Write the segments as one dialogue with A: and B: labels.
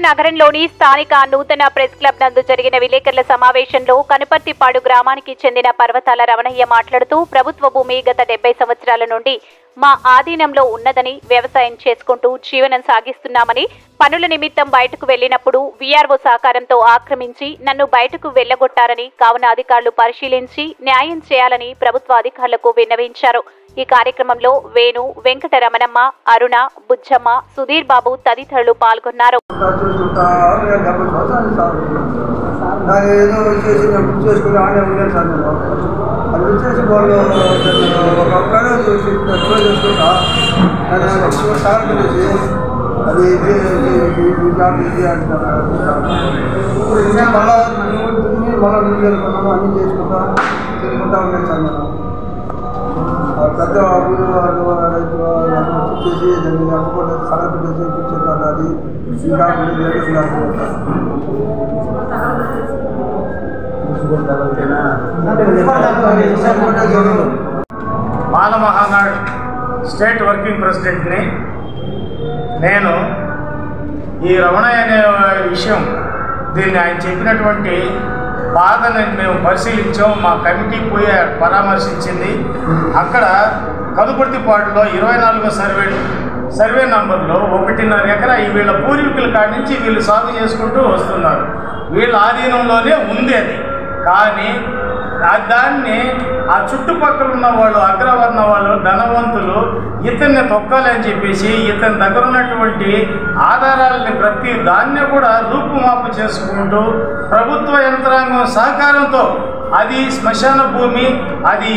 A: నగరంలోని స్థానిక నూతన ప్రెస్ క్లబ్ నందు జరిగిన విలేకరుల సమావేశంలో కనుపర్తిపాడు గ్రామానికి చెందిన పర్వతాల రమణయ్య మాట్లాడుతూ ప్రభుత్వ భూమి గత 70 సంవత్సరాల నుండి మా ఆధీనంలో ఉన్నదని వ్యవసాయం చేసుకుంటూ జీవనం సాగిస్తున్నామని పనుల నిమిత్తం బయటకు వెళ్లినప్పుడు వీఆర్ఓ సహకారంతో ఆక్రమించి నన్ను బయటకు వెళ్లగొట్టారని కావున అధికారులు పరిశీలించి న్యాయం చేయాలని ప్రభుత్వ అధికారులకు విన్నవించారు। ఈ కార్యక్రమంలో వేణు, వెంకటరమణమ్మ, అరుణ, బుజ్జమ్మ, సుధీర్ బాబు తదితరులు పాల్గొన్నారు।
B: పెద్ద చేసి దాన్ని అమ్ముకుంటే సగం పెట్టేసి కూర్చుంటారు। అది
C: మాల మహానాడు స్టేట్ వర్కింగ్ ప్రెసిడెంట్ని నేను। ఈ రమణయ్య అనే విషయం దీన్ని ఆయన చెప్పినటువంటి బాధని మేము పరిశీలించాం। మా కమిటీ పోయి పరామర్శించింది। అక్కడ కనుపర్తిపాడులో 24వ సర్వే నంబర్లో 1.5 ఎకరా వీళ్ళ పూర్వీకుల కాడి నుంచి వీళ్ళు సాగు చేసుకుంటూ వస్తున్నారు। వీళ్ళ ఆధీనంలోనే ఉంది అది। కానీ దాన్ని ఆ చుట్టుపక్కల ఉన్న వాళ్ళు, అగ్రవర్ణ వాళ్ళు, ధనవంతులు ఇతన్ని తొక్కాలని చెప్పేసి ఇతని దగ్గర ఉన్నటువంటి ఆధారాలని ప్రతి దాన్ని కూడా రూపుమాపు చేసుకుంటూ ప్రభుత్వ యంత్రాంగం సహకారంతో అది శ్మశాన భూమి, అది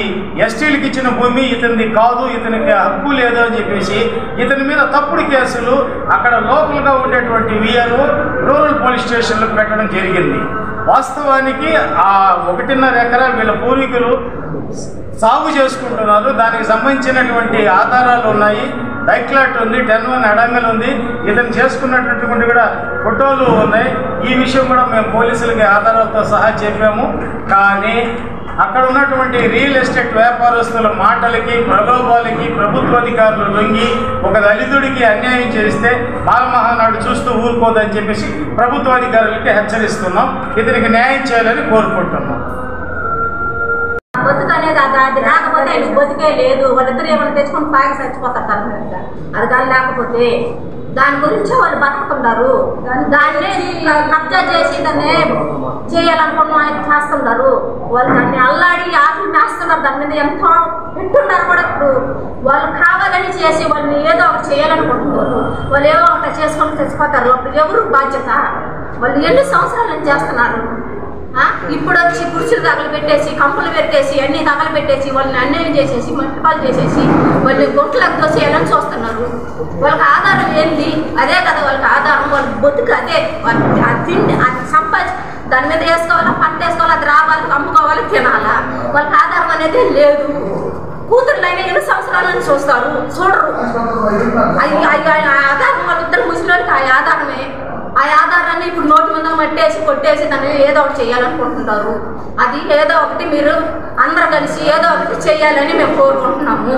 C: ఎస్టీలకు ఇచ్చిన భూమి, ఇతనిది కాదు, ఇతనికి హక్కు లేదు అని చెప్పేసి ఇతని మీద తప్పుడు కేసులు అక్కడ లోకల్గా ఉండేటువంటి వీఆర్ఓ రూరల్ పోలీస్ స్టేషన్లకు పెట్టడం జరిగింది। వాస్తవానికి ఆ 1.5 ఎకరా వీళ్ళ పూర్వీకులు సాగు చేసుకుంటున్నారు। దానికి సంబంధించినటువంటి ఆధారాలు ఉన్నాయి। డైక్లాట్ ఉంది, 10(1) అడంగల్ ఉంది, ఇతను చేసుకున్నటువంటి కూడా ఫోటోలు ఉన్నాయి। ఈ విషయం కూడా మేము పోలీసులకి ఆధారాలతో సహా చెప్పాము। కానీ అక్కడ ఉన్నటువంటి రియల్ ఎస్టేట్ వ్యాపారస్తుల మాటలకి, ప్రలోభాలకి ప్రభుత్వ అధికారులు లొంగి ఒక దళితుడికి అన్యాయం చేస్తే మాల మహానాడు చూస్తూ ఊరుకోదని చెప్పేసి ప్రభుత్వ అధికారులకి హెచ్చరిస్తున్నాం। ఇతనికి న్యాయం చేయాలని కోరుకుంటున్నాం।
D: బతుకు అనేది అది రాకపోతే బతికే లేదు। వాళ్ళిద్దరు ఏమైనా తెచ్చుకొని తాగి చచ్చిపోతారు। అది కానీ లేకపోతే దాని గురించి వాళ్ళు బతుకుతున్నారు। దాన్ని కబ్జా చేసి దాన్ని చేయాలనుకున్న ఆయన చేస్తున్నారు। వాళ్ళు దాన్ని అల్లాడి ఆటలు మేస్తున్నారు। దాని మీద ఎంతో వింటున్నారు కూడా। ఇప్పుడు వాళ్ళు కావాలని చేసి వాళ్ళని ఏదో ఒకటి చేయాలనుకుంటున్నారు। వాళ్ళు ఏదో ఒకటి చేసుకొని చచ్చిపోతారు। అప్పుడు ఎవరు బాధ్యత? వాళ్ళు ఎన్ని సంవత్సరాల నుంచి చేస్తున్నారు? ఇప్పుడు వచ్చి కుర్చీలు తగలబెట్టేసి, కంపులు పెట్టేసి, అన్ని తగలబెట్టేసి వాళ్ళని అన్యాయం చేసేసి, మట్టిపాలు చేసేసి వాళ్ళని గొంట్లకు దోసేయాలని చూస్తున్నారు। వాళ్ళకి ఆధారం ఏంటి? అదే కదా వాళ్ళకి ఆధారం। వాళ్ళ బతుకు అదే, తిండి అది సంపాదించి దాని మీద వేసుకోవాలా, పంట వేసుకోవాలి, అది రావాలి, అమ్ముకోవాలి, తినాలా। వాళ్ళకి ఆధారం అనేది లేదు। కూతురులైనా ఎన్ని సంవత్సరాల నుంచి చూస్తారు, చూడరు। ఆధారం వాళ్ళిద్దరు ముసలికి ఆ ఆధారమే। ఆ ఆధారాన్ని ఇప్పుడు నోటి మీద మట్టేసి కొట్టేసి దాన్ని ఏదో ఒకటి చేయాలనుకుంటున్నారు। అది ఏదో ఒకటి మీరు అందరూ కలిసి ఏదో ఒకటి చేయాలని మేము కోరుకుంటున్నాము।